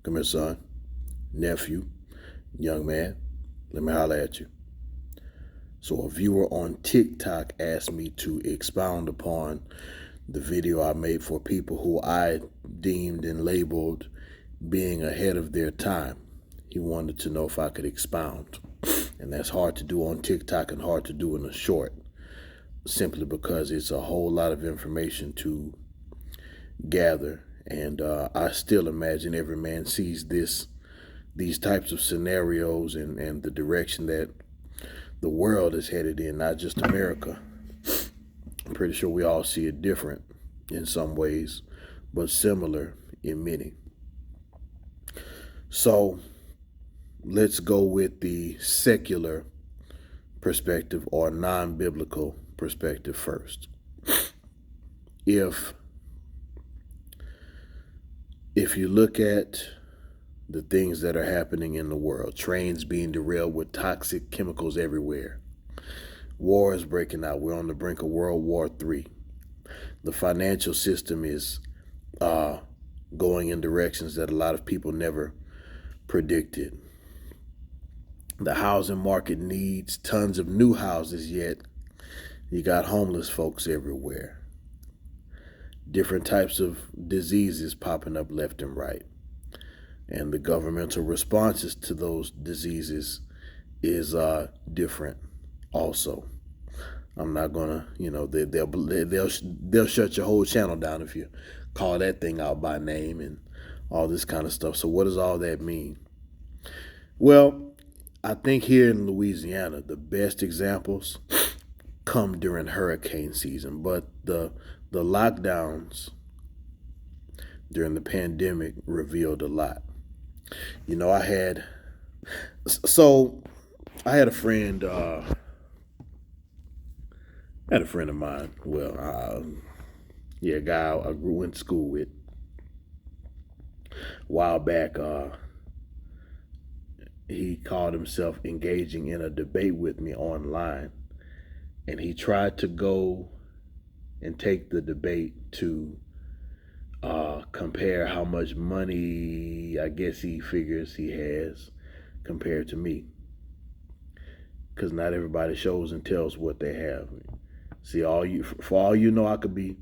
Come here, son, nephew, young man, let me holler at you. So a viewer on TikTok asked me to expound upon the video I made for people who I deemed and labeled being ahead of their time. He wanted to know if I could expound. And that's hard to do on TikTok and hard to do in a short, simply because it's a whole lot of information to gather. And I still imagine every man sees these types of scenarios and the direction that the world is headed in, not just America. I'm pretty sure we all see it different in some ways, but similar in many. So let's go with the secular perspective or non-biblical perspective first. If you look at the things that are happening in the world, trains being derailed with toxic chemicals everywhere, war is breaking out. We're on the brink of World War III. The financial system is going in directions that a lot of people never predicted. The housing market needs tons of new houses, yet you got homeless folks everywhere. Different types of diseases popping up left and right. And the governmental responses to those diseases is different also. I'm not gonna, they'll shut your whole channel down if you call that thing out by name and all this kind of stuff. So what does all that mean? Well, I think here in Louisiana, the best examples come during hurricane season, but the lockdowns during the pandemic revealed a lot. I had a friend. I had a friend of mine. Well, a guy I went to school with a while back. He called himself engaging in a debate with me online, and he tried to go and take the debate to compare how much money I guess he figures he has compared to me, because not everybody shows and tells what they have. See, for all you know, I could be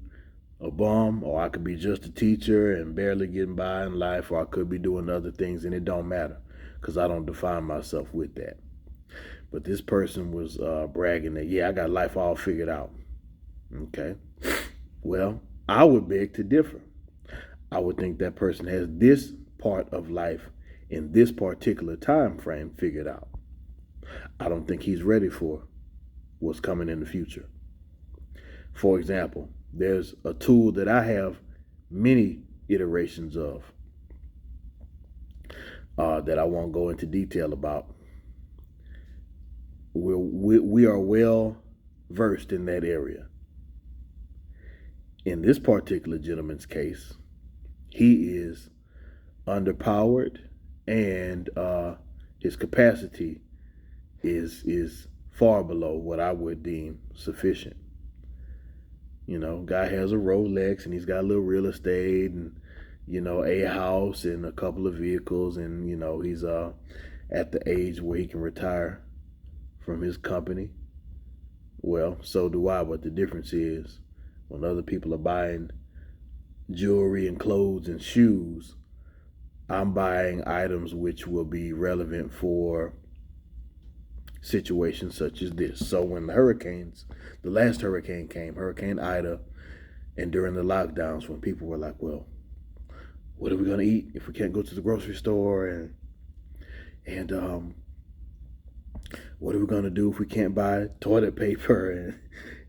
a bum, or I could be just a teacher and barely getting by in life, or I could be doing other things, and it don't matter because I don't define myself with that. But this person was bragging that, yeah, I got life all figured out. Okay. Well, I would beg to differ. I would think that person has this part of life in this particular time frame figured out. I don't think he's ready for what's coming in the future. For example, there's a tool that I have many iterations of that I won't go into detail about. We are well versed in that area. In this particular gentleman's case, he is underpowered, and his capacity is far below what I would deem sufficient. Guy has a Rolex, and he's got a little real estate, and a house and a couple of vehicles, and he's at the age where he can retire from his company. Well, so do I, but the difference is when other people are buying jewelry and clothes and shoes, I'm buying items which will be relevant for situations such as this. So when the last hurricane came, Hurricane Ida, and during the lockdowns, when people were like, well, what are we going to eat if we can't go to the grocery store? And what are we going to do if we can't buy toilet paper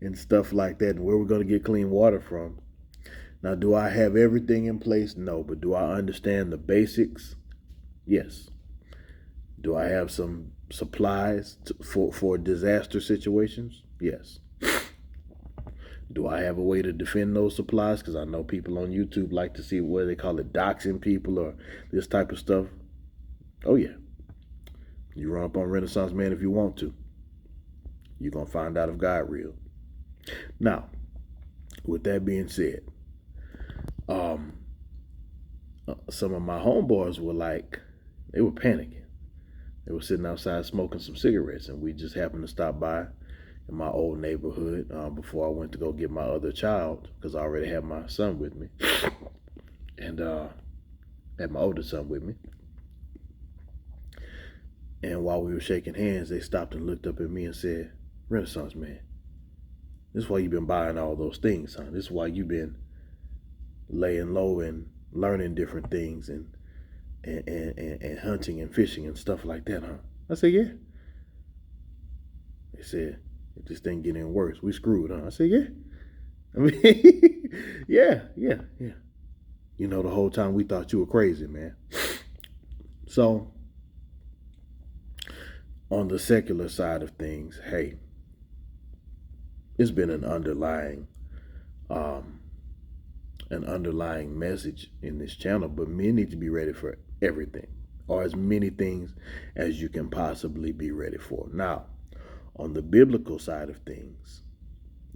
and stuff like that? And where are we going to get clean water from? Now, do I have everything in place? No. But do I understand the basics? Yes. Do I have some supplies for disaster situations? Yes. Do I have a way to defend those supplies? Because I know people on YouTube like to see what they call it, doxing people or this type of stuff. Oh, yeah. You run up on Renaissance Man if you want to. You're going to find out if God real. Now, with that being said, some of my homeboys were like, they were panicking. They were sitting outside smoking some cigarettes, and we just happened to stop by in my old neighborhood before I went to go get my other child, because I already had my son with me, and had my older son with me. And while we were shaking hands, they stopped and looked up at me and said, "Renaissance man, this is why you've been buying all those things, huh? This is why you've been laying low and learning different things and hunting and fishing and stuff like that, huh?" I said, "Yeah." They said, "If this thing get any worse, we screwed, huh?" I said, "Yeah." I mean, yeah. You know, the whole time we thought you were crazy, man. So, on the secular side of things, hey, it's been um, an underlying message in this channel, but men need to be ready for everything, or as many things as you can possibly be ready for. Now, on the biblical side of things,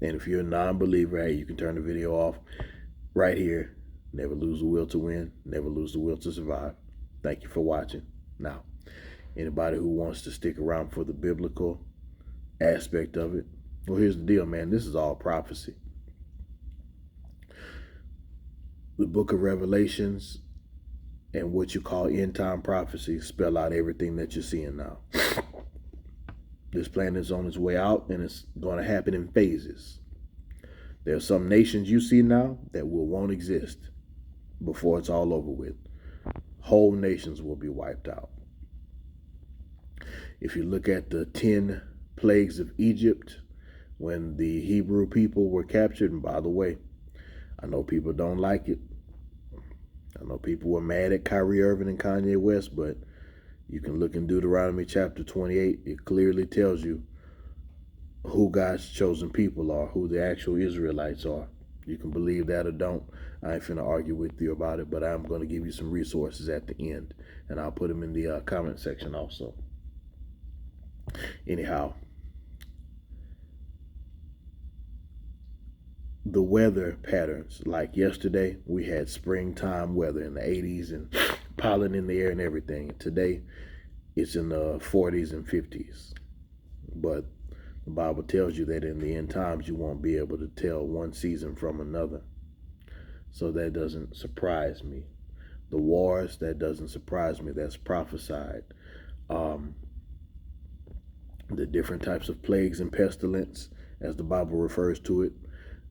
and if you're a non-believer, hey, you can turn the video off right here. Never lose the will to win, never lose the will to survive. Thank you for watching. Now, anybody who wants to stick around for the biblical aspect of it, well, here's the deal, man. This is all prophecy. The book of Revelations and what you call end time prophecy spell out everything that you're seeing now. This planet is on its way out, and it's going to happen in phases. There are some nations you see now that won't exist before it's all over with. Whole nations will be wiped out. If you look at the 10 plagues of Egypt, when the Hebrew people were captured, and by the way, I know people don't like it. I know people were mad at Kyrie Irving and Kanye West, but you can look in Deuteronomy chapter 28. It clearly tells you who God's chosen people are, who the actual Israelites are. You can believe that or don't. I ain't finna argue with you about it, but I'm going to give you some resources at the end, and I'll put them in the comment section also. Anyhow, the weather patterns, like yesterday, we had springtime weather in the 80s and pollen in the air and everything. Today, it's in the 40s and 50s. But the Bible tells you that in the end times, you won't be able to tell one season from another. So that doesn't surprise me. The wars, that doesn't surprise me. That's prophesied. The different types of plagues and pestilence, as the Bible refers to it,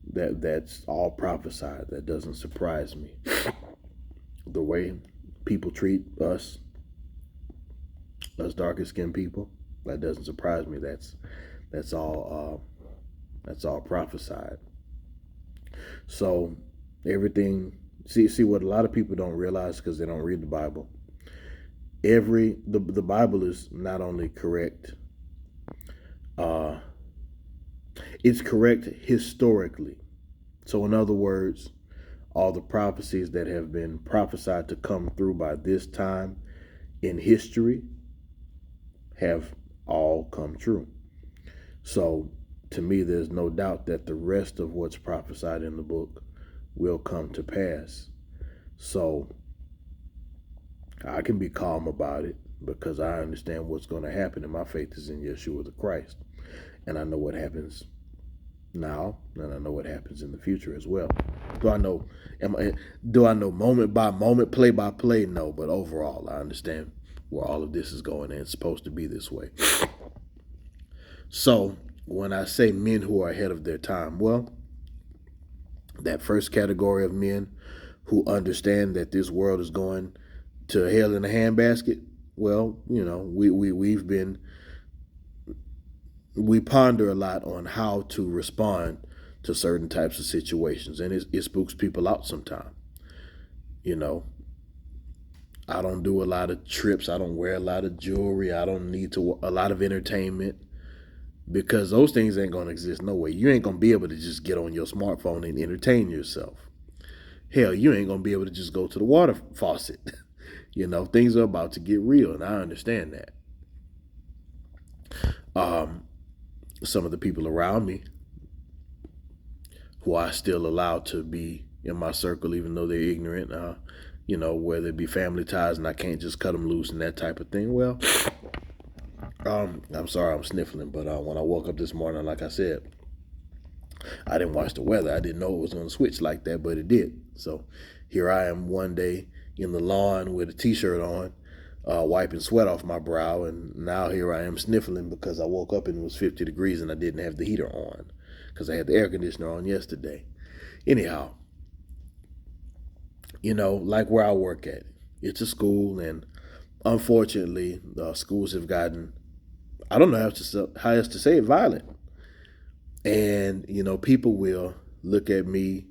that's all prophesied. That doesn't surprise me. The way people treat us darker skinned people, that doesn't surprise me. That's all prophesied. So everything, see what a lot of people don't realize, because they don't read the Bible. The Bible is not only correct, it's correct historically. So in other words, all the prophecies that have been prophesied to come through by this time in history have all come true. So to me, there's no doubt that the rest of what's prophesied in the book will come to pass. So I can be calm about it, because I understand what's going to happen, and my faith is in Yeshua the Christ. And I know what happens now, and I know what happens in the future as well. Do I know moment by moment, play by play? No, but overall, I understand where all of this is going, and it's supposed to be this way. So when I say men who are ahead of their time, well, that first category of men who understand that this world is going to hell in a handbasket, well, you know, we ponder a lot on how to respond to certain types of situations, and it spooks people out sometimes. You know, I don't do a lot of trips. I don't wear a lot of jewelry. I don't need a lot of entertainment, because those things ain't going to exist no way. You ain't going to be able to just get on your smartphone and entertain yourself. Hell, you ain't going to be able to just go to the water faucet. You know, things are about to get real, and I understand that. Some of the people around me who I still allow to be in my circle, even though they're ignorant, whether it be family ties and I can't just cut them loose and that type of thing. Well, I'm sorry I'm sniffling, but when I woke up this morning, like I said, I didn't watch the weather. I didn't know it was going to switch like that, but it did. So here I am one day in the lawn with a t-shirt on, wiping sweat off my brow, and now here I am sniffling because I woke up and it was 50 degrees and I didn't have the heater on because I had the air conditioner on yesterday. Anyhow, like where I work at, it's a school, and unfortunately, schools have gotten, I don't know how else to say it, violent. And, people will look at me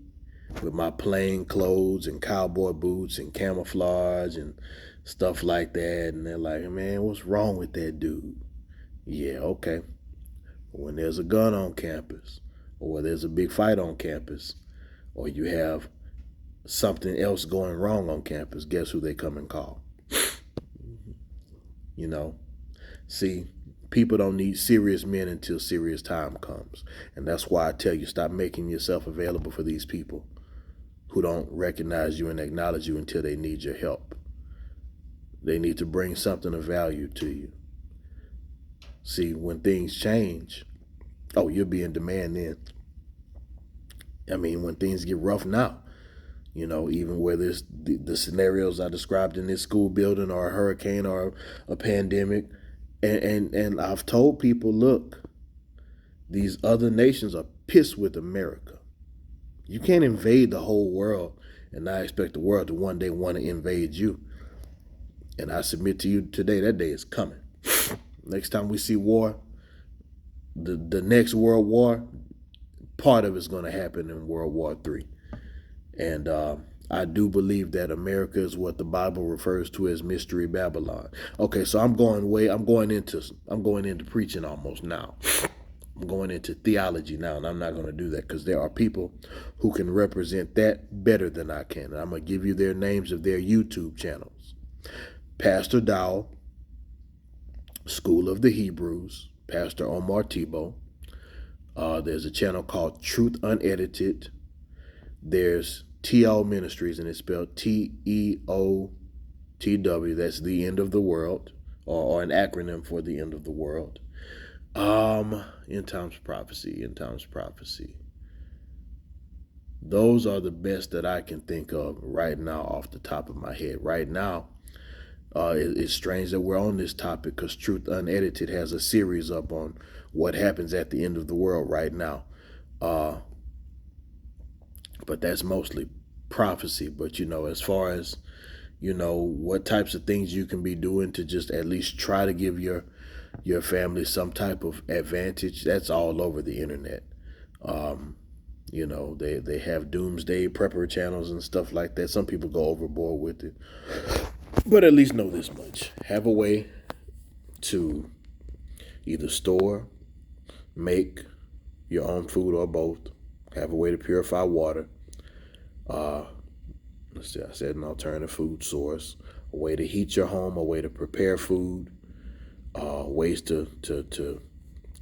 with my plain clothes and cowboy boots and camouflage and stuff like that. And they're like, man, what's wrong with that dude? Yeah, okay. When there's a gun on campus, or there's a big fight on campus, or you have something else going wrong on campus, guess who they come and call? See, people don't need serious men until serious time comes. And that's why I tell you, stop making yourself available for these people who don't recognize you and acknowledge you until they need your help. They need to bring something of value to you. See, when things change, you'll be in demand then. I mean, when things get rough now, even whether it's the scenarios I described in this school building or a hurricane or a pandemic. And I've told people, look, these other nations are pissed with America. You can't invade the whole world and not expect the world to one day want to invade you. And I submit to you today, that day is coming. Next time we see war, the next world war, part of it's going to happen in World War III. And I do believe that America is what the Bible refers to as Mystery Babylon. Okay, so I'm going into preaching almost now. I'm going into theology now, and I'm not going to do that because there are people who can represent that better than I can. And I'm going to give you their names of their YouTube channels. Pastor Dowell, School of the Hebrews, Pastor Omar Tebow. There's a channel called Truth Unedited. There's TL Ministries, and it's spelled TEOTW. That's the end of the world, or an acronym for the end of the world. End times prophecy. Those are the best that I can think of right now off the top of my head. Right now, it's strange that we're on this topic because Truth Unedited has a series up on what happens at the end of the world right now. But that's mostly prophecy. But, as far as, what types of things you can be doing to just at least try to give your family some type of advantage, that's all over the internet. They have doomsday prepper channels and stuff like that. Some people go overboard with it. But at least know this much. Have a way to either store, make your own food, or both. Have a way to purify water. Let's see, I said an alternative food source. A way to heat your home, a way to prepare food, ways to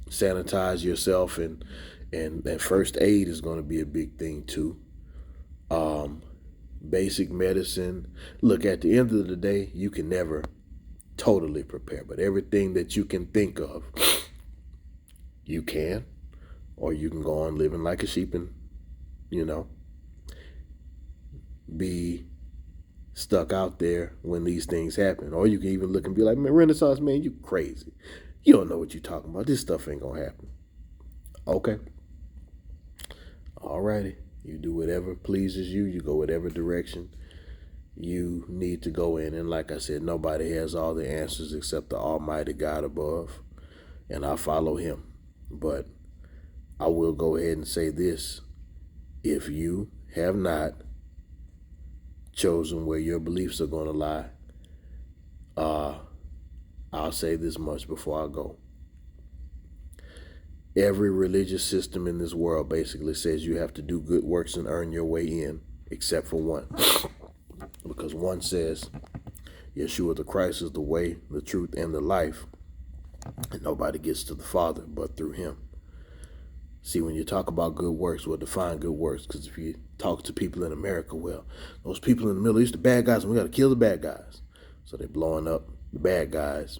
sanitize yourself, and first aid is going to be a big thing too. Basic medicine. Look, at the end of the day, you can never totally prepare, but everything that you can think of, you can, or you can go on living like a sheep and, be stuck out there when these things happen. Or you can even look and be like, man, Renaissance man, you crazy. You don't know what you're talking about. This stuff ain't gonna happen. Okay. Alrighty. You do whatever pleases you. You go whatever direction you need to go in. And like I said, nobody has all the answers except the Almighty God above. And I follow him. But I will go ahead and say this. If you have not chosen where your beliefs are going to lie, I'll say this much before I go. Every religious system in this world basically says you have to do good works and earn your way in, except for one. Because one says Yeshua the Christ is the way, the truth, and the life, and nobody gets to the Father but through him. See, when you talk about good works, we'll define good works. Because if you talk to people in America, well, those people in the Middle East are bad guys, and we got to kill the bad guys. So they're blowing up the bad guys,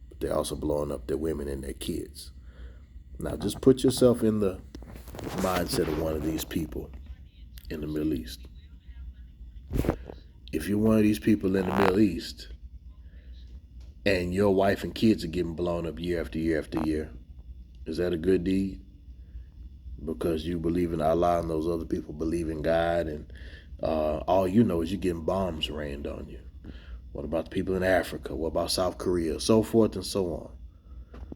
but they're also blowing up their women and their kids. Now, just put yourself in the mindset of one of these people in the Middle East. If you're one of these people in the Middle East and your wife and kids are getting blown up year after year after year, is that a good deed? Because you believe in Allah and those other people believe in God, and all you know is you're getting bombs rained on you. What about the people in Africa? What about South Korea? So forth and so on.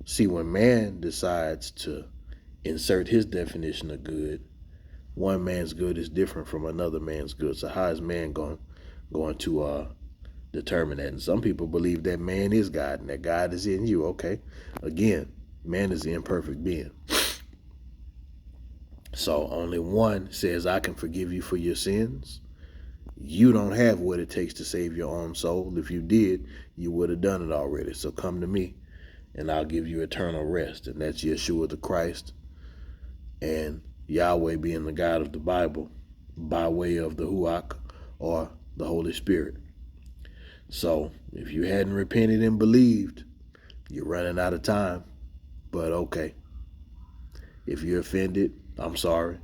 See, when man decides to insert his definition of good, one man's good is different from another man's good. So how is man going to determine that? And some people believe that man is God and that God is in you. Okay, again, man is the imperfect being. So only one says, I can forgive you for your sins. You don't have what it takes to save your own soul. If you did, you would have done it already. So come to me and I'll give you eternal rest. And that's Yeshua the Christ, and Yahweh being the God of the Bible by way of the Ruach or the Holy Spirit. So if you hadn't repented and believed, you're running out of time. But okay, if you're offended, I'm sorry.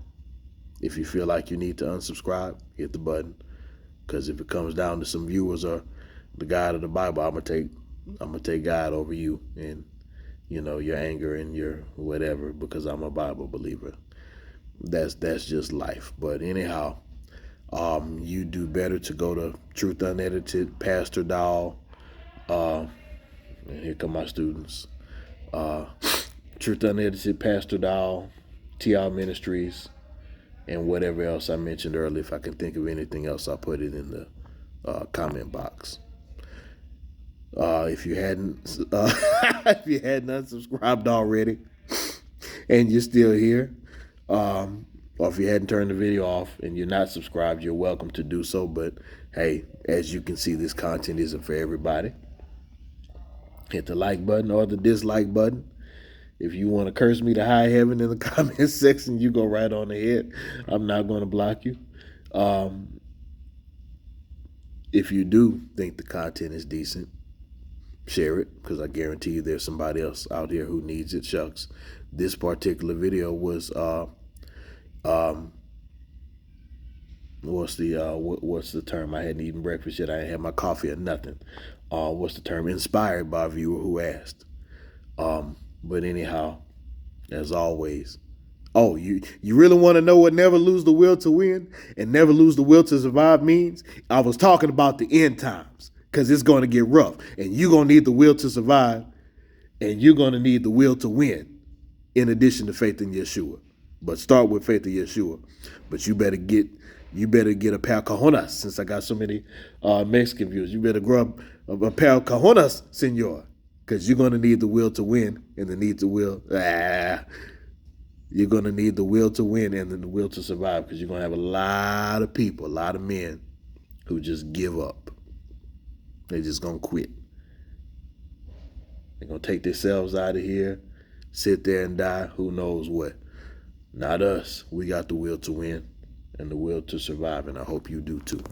If you feel like you need to unsubscribe, hit the button. Because if it comes down to some viewers or the God of the Bible, I'm gonna take God over you and your anger and your whatever, because I'm a Bible believer. That's just life. But anyhow, you do better to go to Truth Unedited, Pastor Doll. And here come my students. Truth Unedited, Pastor Doll, TR Ministries, and whatever else I mentioned earlier. If I can think of anything else, I'll put it in the comment box. If you hadn't unsubscribed already, and you're still here, or if you hadn't turned the video off and you're not subscribed, you're welcome to do so. But hey, as you can see, this content isn't for everybody. Hit the like button or the dislike button. If you want to curse me to high heaven in the comment section, you go right on ahead. I'm not going to block you. If you do think the content is decent, share it, because I guarantee you there's somebody else out here who needs it. Shucks. This particular video was what's the term? I hadn't eaten breakfast yet. I ain't had my coffee or nothing. What's the term? Inspired by a viewer who asked. But anyhow, as always, you really want to know what never lose the will to win and never lose the will to survive means? I was talking about the end times, because it's going to get rough, and you're going to need the will to survive, and you're going to need the will to win, in addition to faith in Yeshua. But start with faith in Yeshua. But you better get a pair of cojones, since I got so many Mexican viewers. You better grab a pair of cojones, senor, because you're going to need the will to win and the need to will. You're going to need the will to win and then the will to survive, because you're going to have a lot of people, a lot of men who just give up. They're just going to quit. They're going to take themselves out of here, sit there and die, who knows what. Not us. We got the will to win and the will to survive, and I hope you do too.